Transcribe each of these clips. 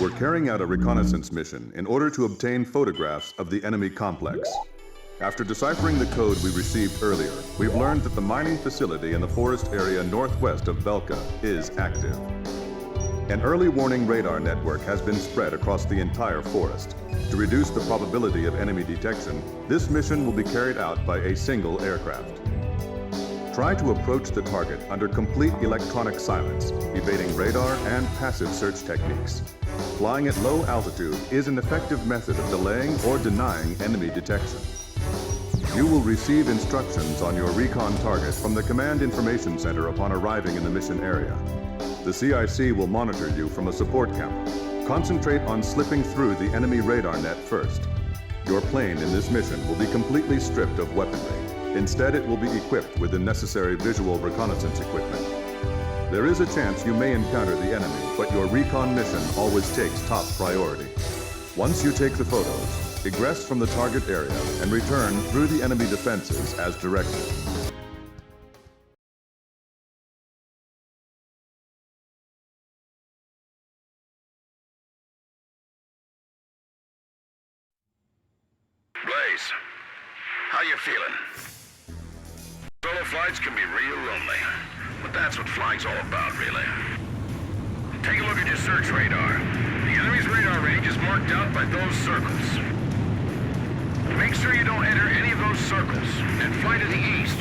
we're carrying out a reconnaissance mission in order to obtain photographs of the enemy complex. After deciphering the code we received earlier, we've learned that the mining facility in the forest area northwest of Belka is active. An early warning radar network has been spread across the entire forest. To reduce the probability of enemy detection, this mission will be carried out by a single aircraft. Try to approach the target under complete electronic silence, evading radar and passive search techniques. Flying at low altitude is an effective method of delaying or denying enemy detection. You will receive instructions on your recon target from the Command Information Center upon arriving in the mission area. The CIC will monitor you from a support camera. Concentrate on slipping through the enemy radar net first. Your plane in this mission will be completely stripped of weaponry. Instead, it will be equipped with the necessary visual reconnaissance equipment. There is a chance you may encounter the enemy, but your recon mission always takes top priority. Once you take the photos, egress from the target area and return through the enemy defenses as directed. Blaze, how you feeling? Solo flights can be real lonely, but that's what flying's all about, really. Take a look at your search radar. The enemy's radar range is marked out by those circles. Make sure you don't enter any of those circles, and fly to the east.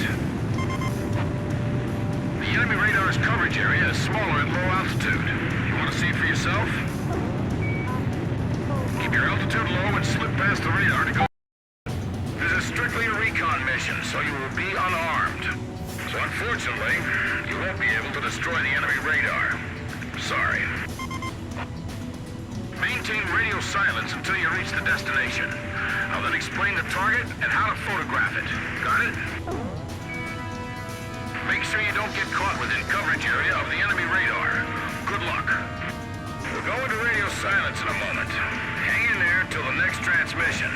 The enemy radar's coverage area is smaller at low altitude. You want to see it for yourself? Keep your altitude low and slip past the radar to go. This is strictly a recon mission, so you will be unarmed. So unfortunately, you won't be able to destroy the enemy radar. Sorry. Maintain radio silence until you reach the destination. I'll then explain the target and how to photograph it. Got it? Make sure you don't get caught within coverage area of the enemy radar. Good luck. We'll go into radio silence in a moment. Hang in there until the next transmission.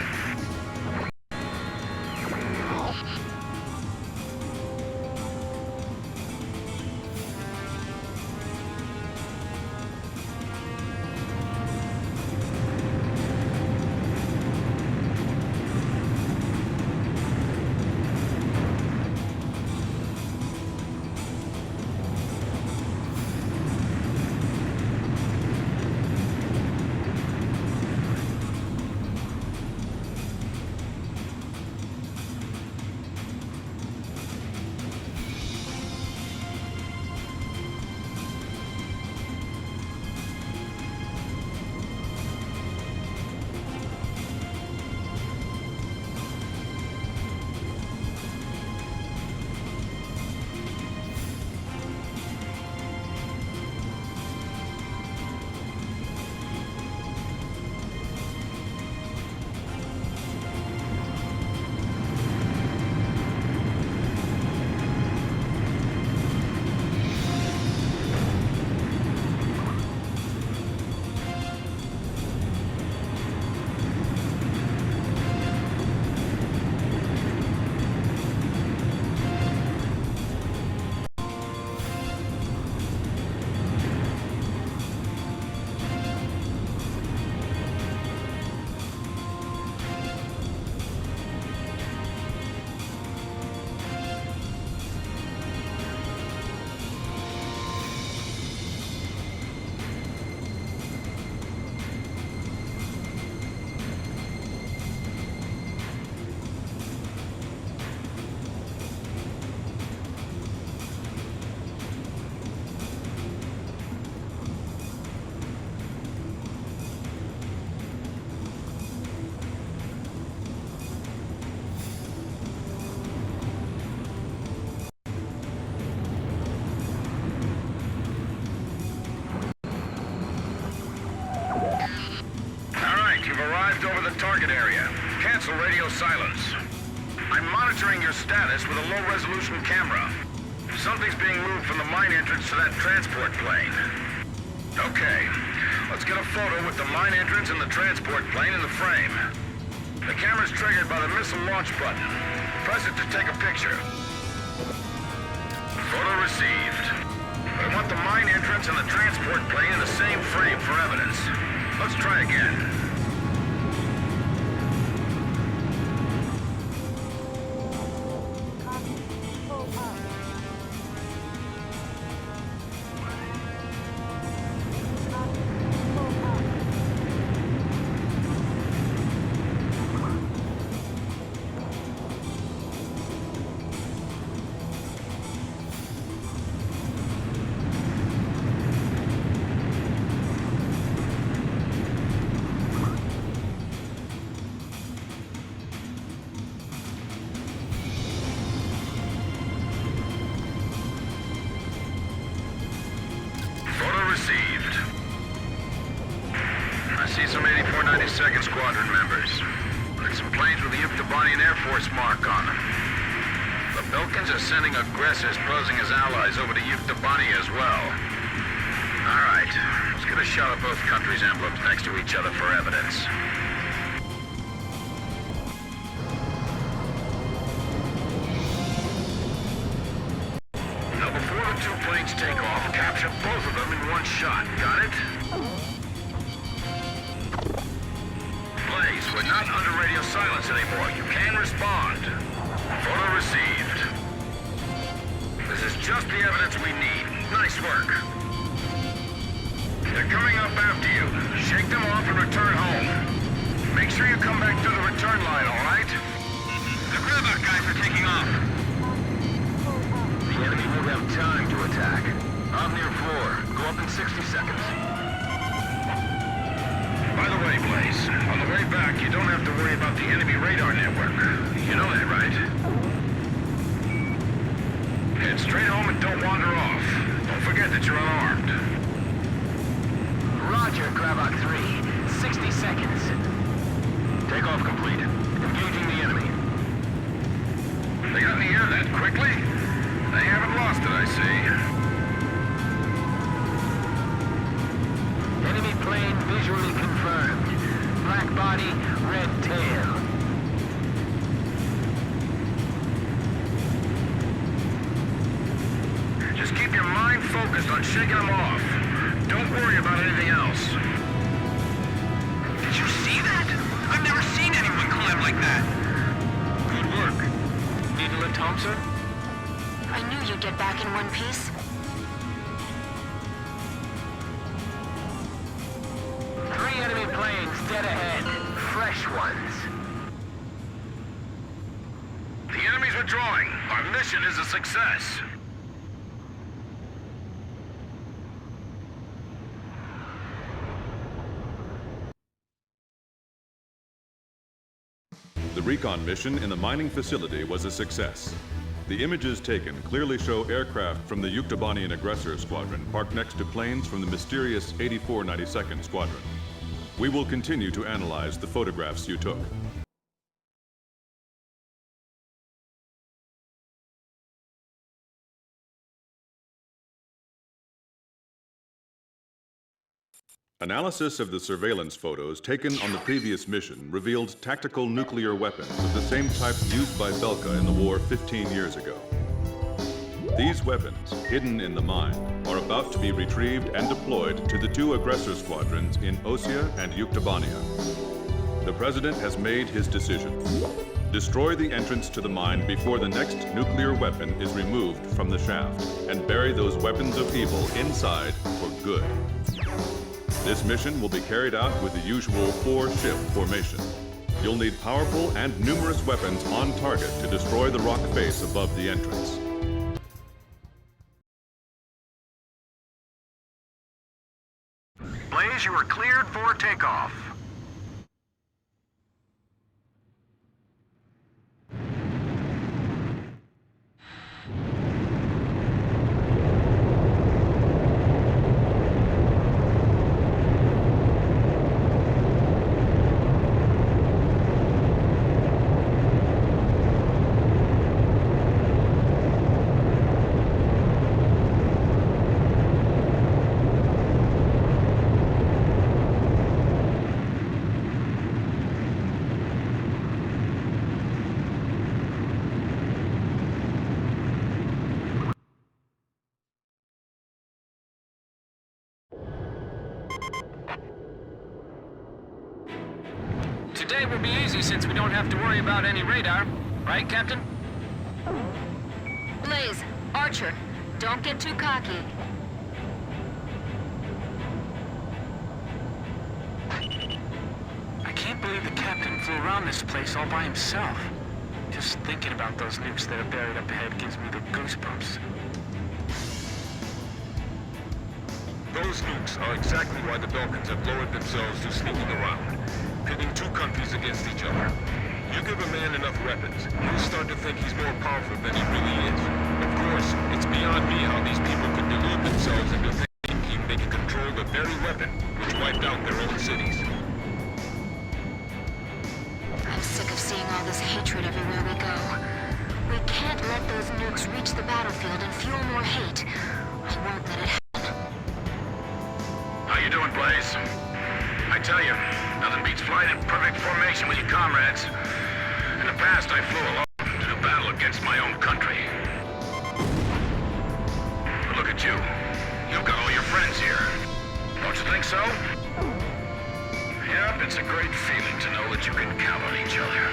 Over the target area. Cancel radio silence. I'm monitoring your status with a low-resolution camera. Something's being moved from the mine entrance to that transport plane. Okay, let's get a photo with the mine entrance and the transport plane in the frame. The camera's triggered by the missile launch button. Press it to take a picture. Photo received. I want the mine entrance and the transport plane in the same frame for evidence. Let's try again. Received. I see some 8492nd Squadron members. There's some planes with the Yuktobanian Air Force mark on them. The Belkans are sending aggressors posing as allies over to Yuktobania as well. Alright, let's get a shot of both countries' emblems next to each other for evidence. Now before the two planes take off, capture both of them in one shot. Got it? Blaze, we're not under radio silence anymore. You can respond. Photo received. This is just the evidence we need. Nice work. They're coming up after you. Shake them off and return home. Make sure you come back through the return line, all right? The Grabak guys are taking off. The enemy won't have time to attack. I'm near floor. Go up in 60 seconds. By the way, Blaze, on the way back, you don't have to worry about the enemy radar network. You know that, right? Head straight home and don't wander off. Don't forget that you're unarmed. Roger, Grabak 3. 60 seconds. Takeoff complete. Engaging the enemy. They got in the air that quickly? They haven't lost it, I see. Enemy plane visually confirmed. Black body, red tail. Just keep your mind focused on shaking them off. Don't worry about anything else. Did you see that? I've never seen anyone climb like that. Good work. Need a lift home, sir? I knew you'd get back in one piece. Three enemy planes dead ahead. Fresh ones. The enemy's withdrawing. Our mission is a success. The recon mission in the mining facility was a success. The images taken clearly show aircraft from the Yuktobanian Aggressor Squadron parked next to planes from the mysterious 8492nd Squadron. We will continue to analyze the photographs you took. Analysis of the surveillance photos taken on the previous mission revealed tactical nuclear weapons of the same type used by Belka in the war 15 years ago. These weapons, hidden in the mine, are about to be retrieved and deployed to the two aggressor squadrons in Ossia and Yuktobania. The President has made his decision. Destroy the entrance to the mine before the next nuclear weapon is removed from the shaft, and bury those weapons of evil inside for good. This mission will be carried out with the usual 4-ship formation. You'll need powerful and numerous weapons on target to destroy the rock face above the entrance. Blaze, you are cleared for takeoff. escape will be easy since we don't have to worry about any radar. Right, Captain? Blaze, Archer, don't get too cocky. I can't believe the Captain flew around this place all by himself. Just thinking about those nukes that are buried up ahead gives me the goosebumps. Those nukes are exactly why the Balkans have lowered themselves to sneaking around, pitting two countries against each other. You give a man enough weapons, he'll start to think he's more powerful than he really is. Of course, it's beyond me how these people could delude themselves into thinking they can control the very weapon which wiped out their own cities. I'm sick of seeing all this hatred everywhere we go. We can't let those nukes reach the battlefield and fuel more hate. I won't let it happen. How you doing, Blaze? I tell you, nothing beats flying in perfect formation with your comrades. In the past, I flew alone to do battle against my own country. But look at you. You've got all your friends here. Don't you think so? Yep, it's a great feeling to know that you can count on each other.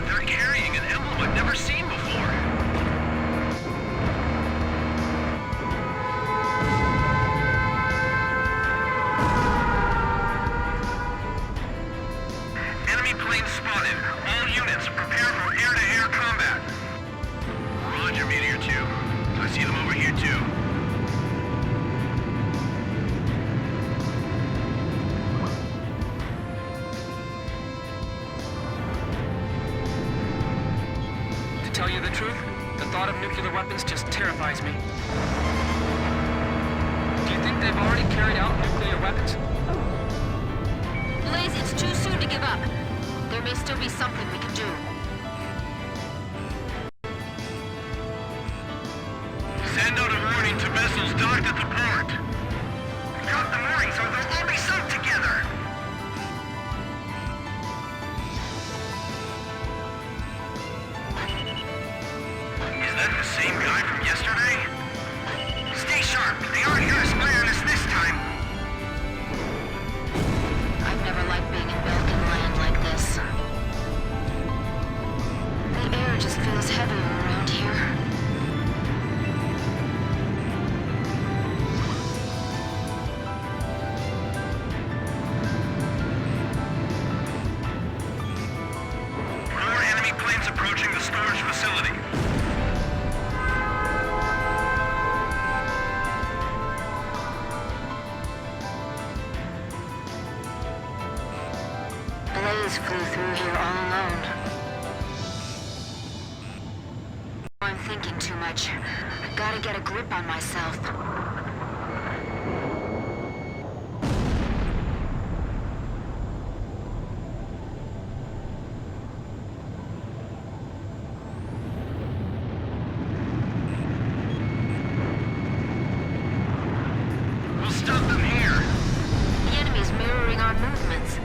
They're carrying an emblem I've never seen before. Enemy plane spotted. All units prepare for air-to-air combat. Roger, Meteor 2. I see them over here too. To tell you the truth, the thought of nuclear weapons just terrifies me. Do you think they've already carried out nuclear weapons? Blaze, it's too soon to give up. There may still be something we can do. Send out a warning to vessels docked at the port. Drop the moorings or they'll all be sunk together. Is that the same guy from yesterday? Stay sharp. They aren't going to spy on us this time. I've never liked being in Belgian land like this. The air just feels heavier around here. More enemy planes approaching the storage facility. Blaze flew through here all alone. I'm thinking too much. I gotta get a grip on myself. We'll stop them here. The enemy's mirroring our movements.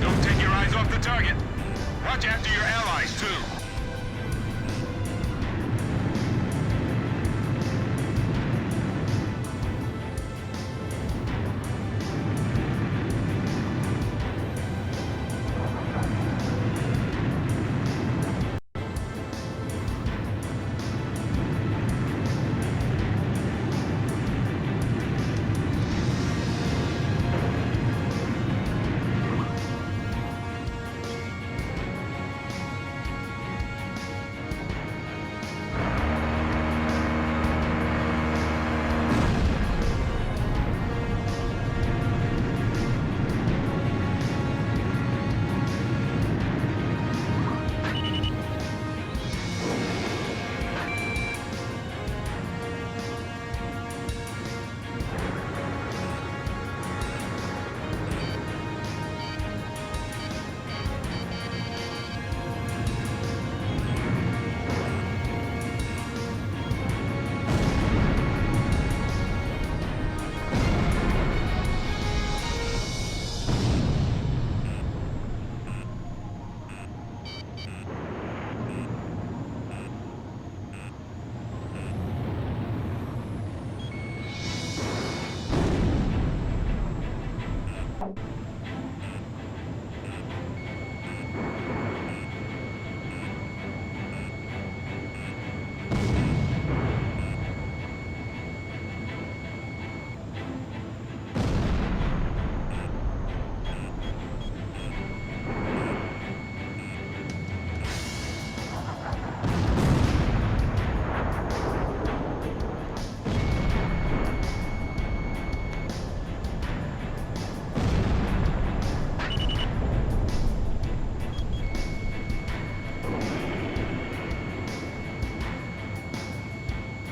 Don't take your eyes off the target. Watch after your allies, too.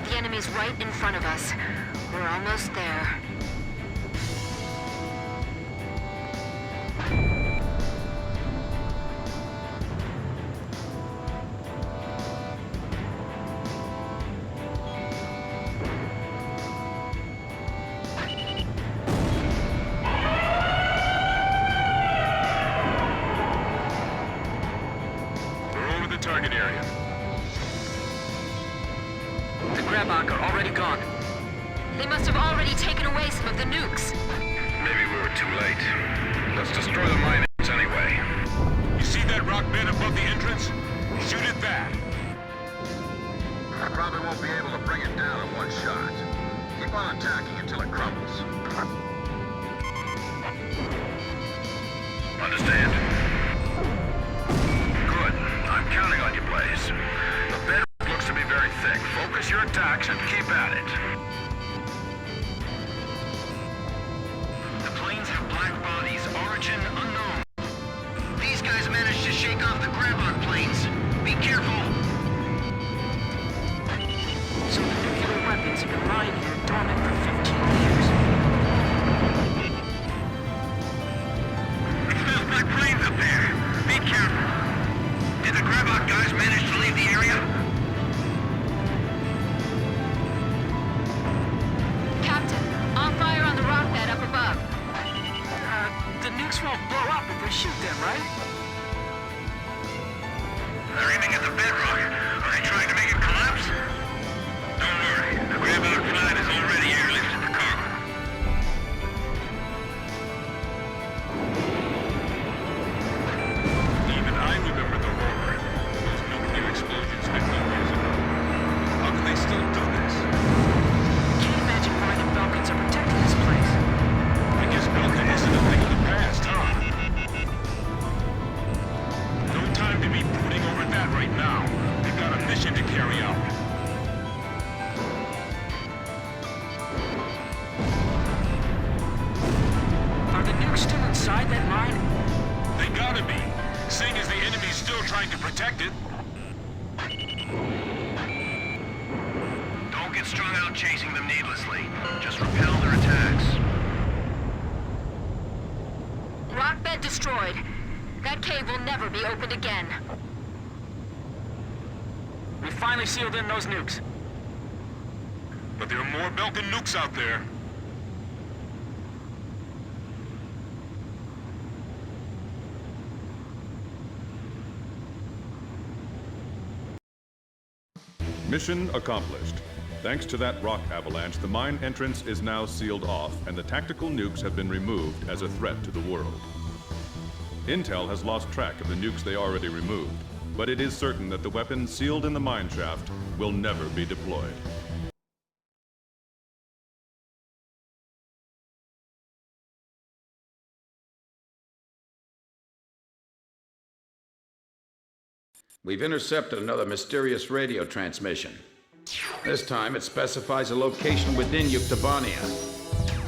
The enemy's right in front of us. We're almost there. We're over the target area. The Grabok are already gone. They must have already taken away some of the nukes. Maybe we were too late. Let's destroy the mine entrance anyway. You see that rock bed above the entrance? Shoot at that. I probably won't be able to bring it down in one shot. Keep on attacking until it crumbles. Understand? Good. I'm counting on you, Blaze. The bed looks to be very thick. Focus your attacks and keep at it. The planes have black bodies, origin unknown. These guys managed to shake off the Grabok planes. Be careful. So the nuclear weapons have been lying here dormant for 15 years. It's those black planes up there. Be careful. Did the Grabok guys manage to leave the area? Captain, on fire on the rock bed up above. The nukes won't blow up if we shoot them, right? They're aiming at the bedrock. Are they trying to make it collapse? Don't worry. The Grabok flight is already airlifted the cargo. Even I remember the horror. Those nuclear explosions 50 years ago. How can they still do this? Can't imagine why the Falcons are protecting this place. I guess Belka isn't a thing of the past, huh? No time to be brooding over that right now. We've got a mission to carry out. Are the nukes still inside that mine? They gotta be, seeing as the enemy's still trying to protect it. Don't get strung out chasing them needlessly. Just repel their attacks. Rock bed destroyed. That cave will never be opened again. We finally sealed in those nukes. But there are more Belka nukes out there. Mission accomplished. Thanks to that rock avalanche, the mine entrance is now sealed off, and the tactical nukes have been removed as a threat to the world. Intel has lost track of the nukes they already removed, but it is certain that the weapons sealed in the mine shaft will never be deployed. We've intercepted another mysterious radio transmission. This time it specifies a location within Yuktobania.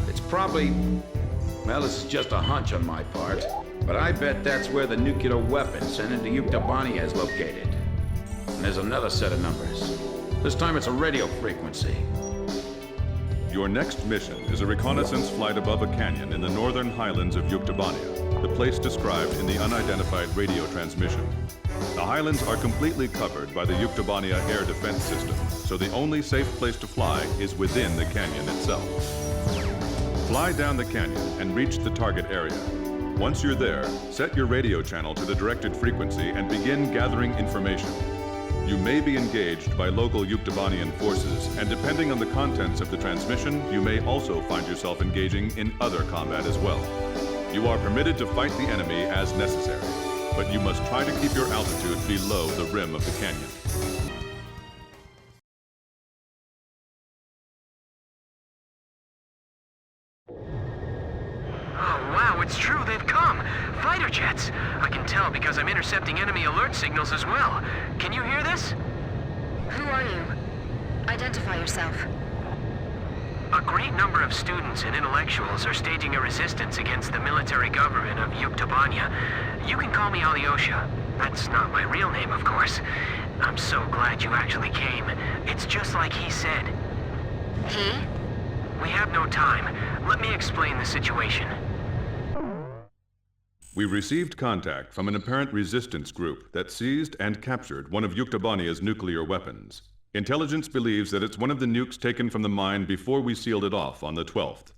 It's probably... well, this is just a hunch on my part, but I bet that's where the nuclear weapon sent into Yuktobania is located. And there's another set of numbers. This time it's a radio frequency. Your next mission is a reconnaissance flight above a canyon in the northern highlands of Yuktobania, the place described in the unidentified radio transmission. The highlands are completely covered by the Yuktobania air defense system, so the only safe place to fly is within the canyon itself. Fly down the canyon and reach the target area. Once you're there, set your radio channel to the directed frequency and begin gathering information. You may be engaged by local Yuktobanian forces, and depending on the contents of the transmission, you may also find yourself engaging in other combat as well. You are permitted to fight the enemy as necessary, but you must try to keep your altitude below the rim of the canyon. Oh, wow, it's true, they've come! Fighter jets! I can tell because I'm intercepting enemy alert signals as well. Can you hear this? Who are you? Identify yourself. A great number of students and intellectuals are staging a resistance against the military government of Yuktobania. You can call me Alyosha. That's not my real name, of course. I'm so glad you actually came. It's just like he said. He? We have no time. Let me explain the situation. We received contact from an apparent resistance group that seized and captured one of Yuktobania's nuclear weapons. Intelligence believes that it's one of the nukes taken from the mine before we sealed it off on the 12th.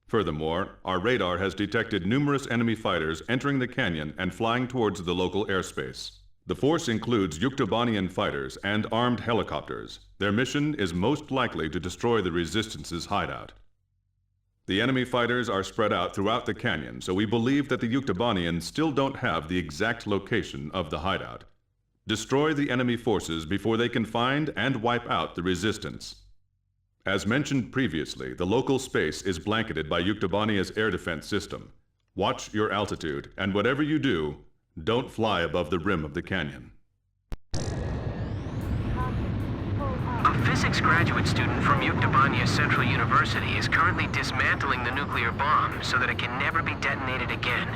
Furthermore, our radar has detected numerous enemy fighters entering the canyon and flying towards the local airspace. The force includes Yuktobanian fighters and armed helicopters. Their mission is most likely to destroy the Resistance's hideout. The enemy fighters are spread out throughout the canyon, so we believe that the Yuktobanians still don't have the exact location of the hideout. Destroy the enemy forces before they can find and wipe out the Resistance. As mentioned previously, the local space is blanketed by Yuktobania's air defense system. Watch your altitude, and whatever you do, don't fly above the rim of the canyon. A physics graduate student from Yuktobania Central University is currently dismantling the nuclear bomb so that it can never be detonated again.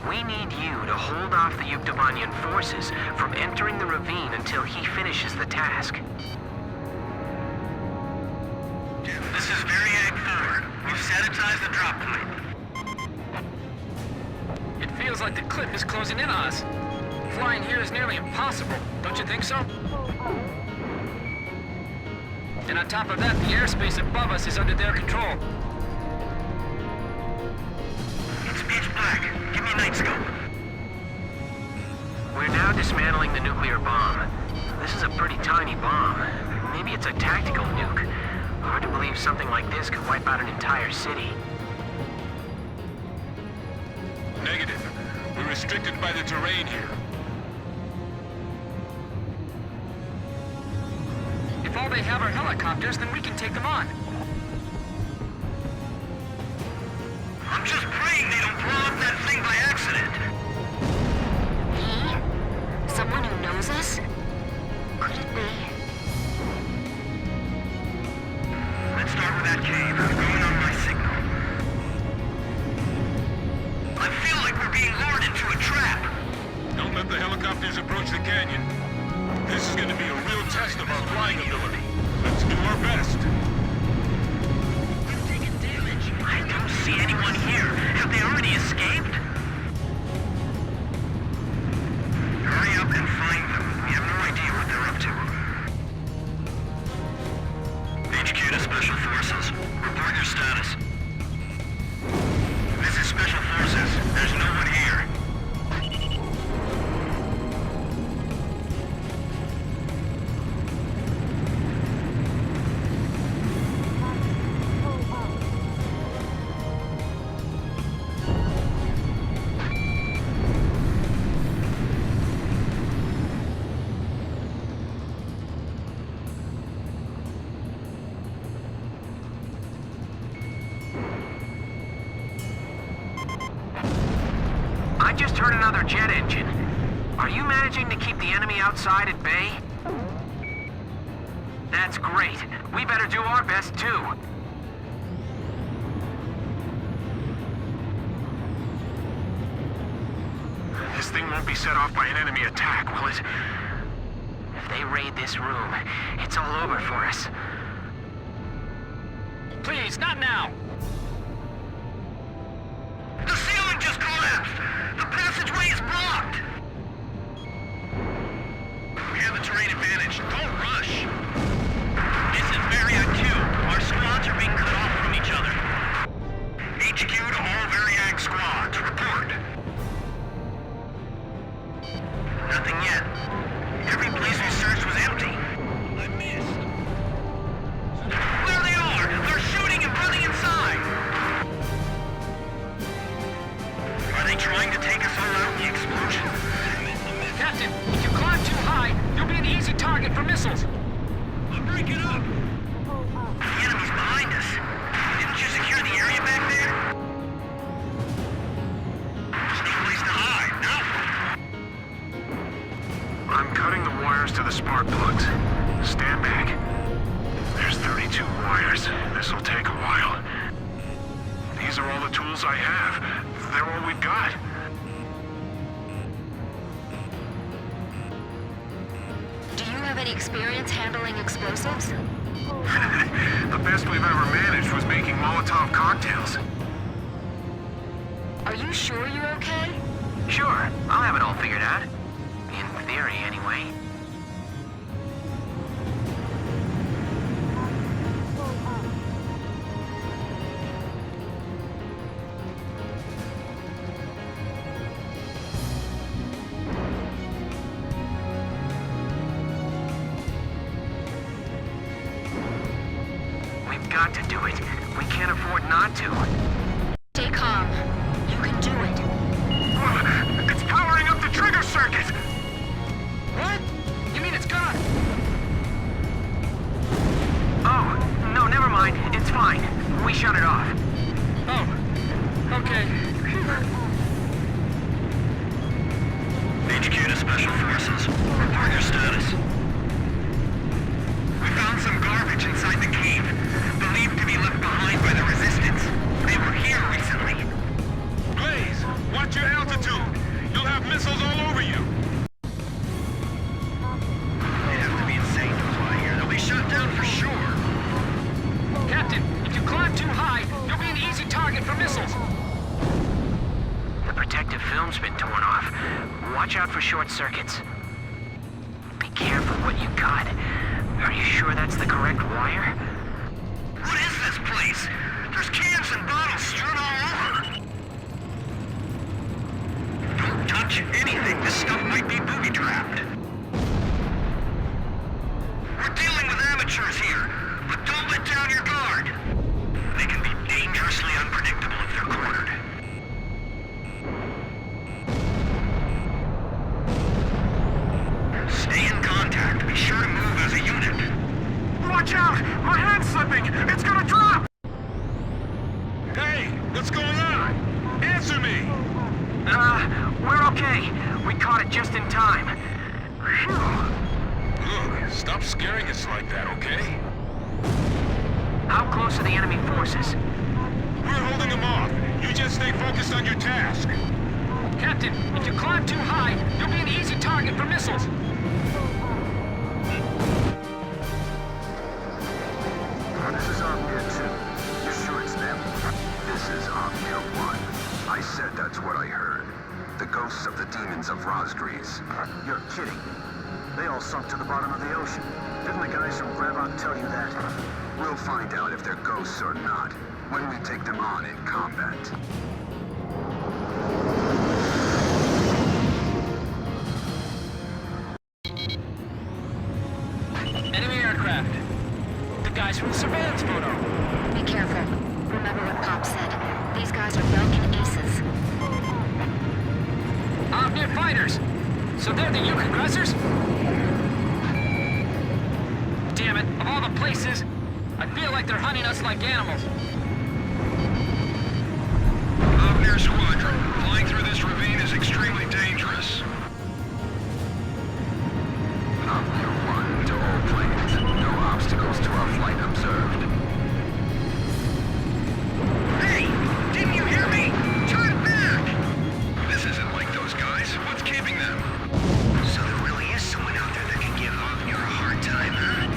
We need you to hold off the Yuktobanian forces from entering the ravine until he finishes the task. This is Variag 4. We've sanitized the drop point. It feels like the cliff is closing in on us. Flying here is nearly impossible, don't you think so? And on top of that, the airspace above us is under their control. It's pitch black. Give me a night scope. We're now dismantling the nuclear bomb. This is a pretty tiny bomb. Maybe it's a tactical nuke. Hard to believe something like this could wipe out an entire city. Negative. We're restricted by the terrain here. If all they have are helicopters, then we can take them on. I'm just praying they don't blow up that thing by accident. He? Someone who knows us? Could it be? Let's start with that cave. I'm going on my signal. I feel like we're being lured into a trap. Don't let the helicopters approach the canyon. This is going to be a real test of our flying ability. Let's do our best. We've taken damage. I don't see anyone here. Have they already escaped? Hurry up and find them. We have no idea what they're up to. HQ to Special Forces. Report your status. This is Special Forces. There's no one here. I just heard another jet engine. Are you managing to keep the enemy outside at bay? That's great. We better do our best, too. This thing won't be set off by an enemy attack, will it? If they raid this room, it's all over for us. Please, not now! The ceiling just collapsed! The passageway is blocked! We have the terrain advantage. Don't rush! This is Variag 2. Our squads are being cut off from each other. HQ to all Variag squads. Report. Nothing yet. Every place we searched was empty. I missed. There they are! They're shooting and running inside! Captain, if you climb too high, you'll be an easy target for missiles. I'm breaking up! The enemy's behind us. Didn't you secure the area back there? Just need a place to hide, no? I'm cutting the wires to the spark plugs. Stand back. There's 32 wires. This'll take a while. These are all the tools I have. They're all we've got. Do you have any experience handling explosives? The best we've ever managed was making Molotov cocktails. Are you sure you're okay? Sure, I'll have it all figured out. In theory, anyway. We've got to do it. We can't afford not to. Stay calm. You can do it. It's powering up the trigger circuit! What? You mean it's gone? Oh, no, never mind. It's fine. We shut it off. Oh, okay. HQ to Special Forces. Report your status. We found some garbage inside the cave, believed to be left behind by the Resistance. They were here recently. Blaze, watch your altitude. You'll have missiles all over you. They have to be insane to fly here. They'll be shot down for sure. Captain, if you climb too high, you'll be an easy target for missiles. The protective film's been torn off. Watch out for short circuits. Be careful what you got. Are you sure that's the correct wire? What is this place? There's cans and bottles strewn all over. Don't touch anything. This stuff might be booby-trapped. We're dealing with amateurs here, but don't let down your guard. They can be dangerously unpredictable if they're cornered. Stay in contact. Be sure to move as a unit. Watch out! My hand's slipping! It's gonna drop! Hey, what's going on? Answer me! We're okay. We caught it just in time. Phew. Look, stop scaring us like that, okay? How close are the enemy forces? We're holding them off. You just stay focused on your task. Captain, if you climb too high, you'll be an easy target for missiles. This is Omnia 2. You're sure it's them? This is Omnia 1. I said that's what I heard. The ghosts of the demons of Rosgrees. You're kidding. They all sunk to the bottom of the ocean. Didn't the guys from Grabon tell you that? We'll find out if they're ghosts or not when we take them on in combat. Enemy aircraft. The guys from the surveillance photo. Be careful. Remember what Pop said. These guys are Belkin aces. Omnia fighters. So they're the Yuk aggressors? Damn it, of all the places, I feel like they're hunting us like animals. Omnia Squadron, flying through this ravine is extremely dangerous. Omnia 1 to all planes. No obstacles to our flight observed. Hey! Didn't you hear me? Turn back! This isn't like those guys. What's keeping them? So there really is someone out there that can give Omnia a hard time, huh?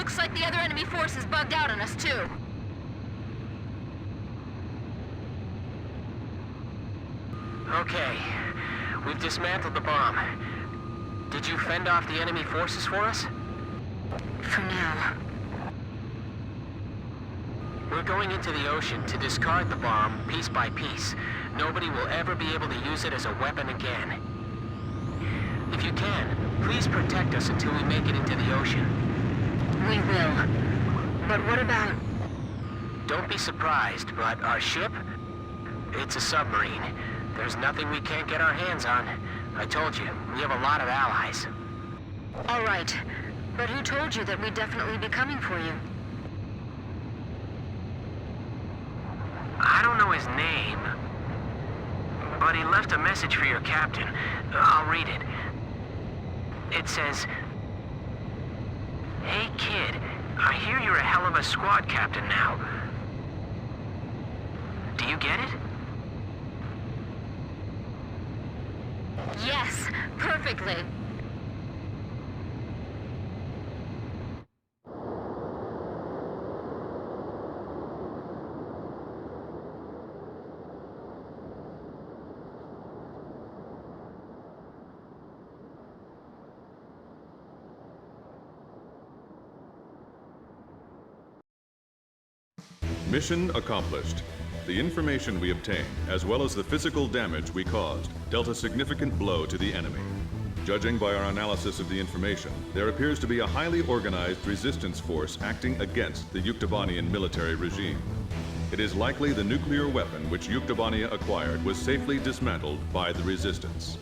Looks like the other enemy force is bugged out on us, too. Okay. We've dismantled the bomb. Did you fend off the enemy forces for us? For now. We're going into the ocean to discard the bomb piece by piece. Nobody will ever be able to use it as a weapon again. If you can, please protect us until we make it into the ocean. We will. But what about... Don't be surprised, but our ship? It's a submarine. There's nothing we can't get our hands on. I told you, we have a lot of allies. All right. But who told you that we'd definitely be coming for you? I don't know his name, but he left a message for your captain. I'll read it. It says, "Hey kid, I hear you're a hell of a squad captain now. Do you get it?" Yes, perfectly. Mission accomplished. The information we obtained, as well as the physical damage we caused, dealt a significant blow to the enemy. Judging by our analysis of the information, there appears to be a highly organized resistance force acting against the Yuktobanian military regime. It is likely the nuclear weapon which Yuktobania acquired was safely dismantled by the resistance.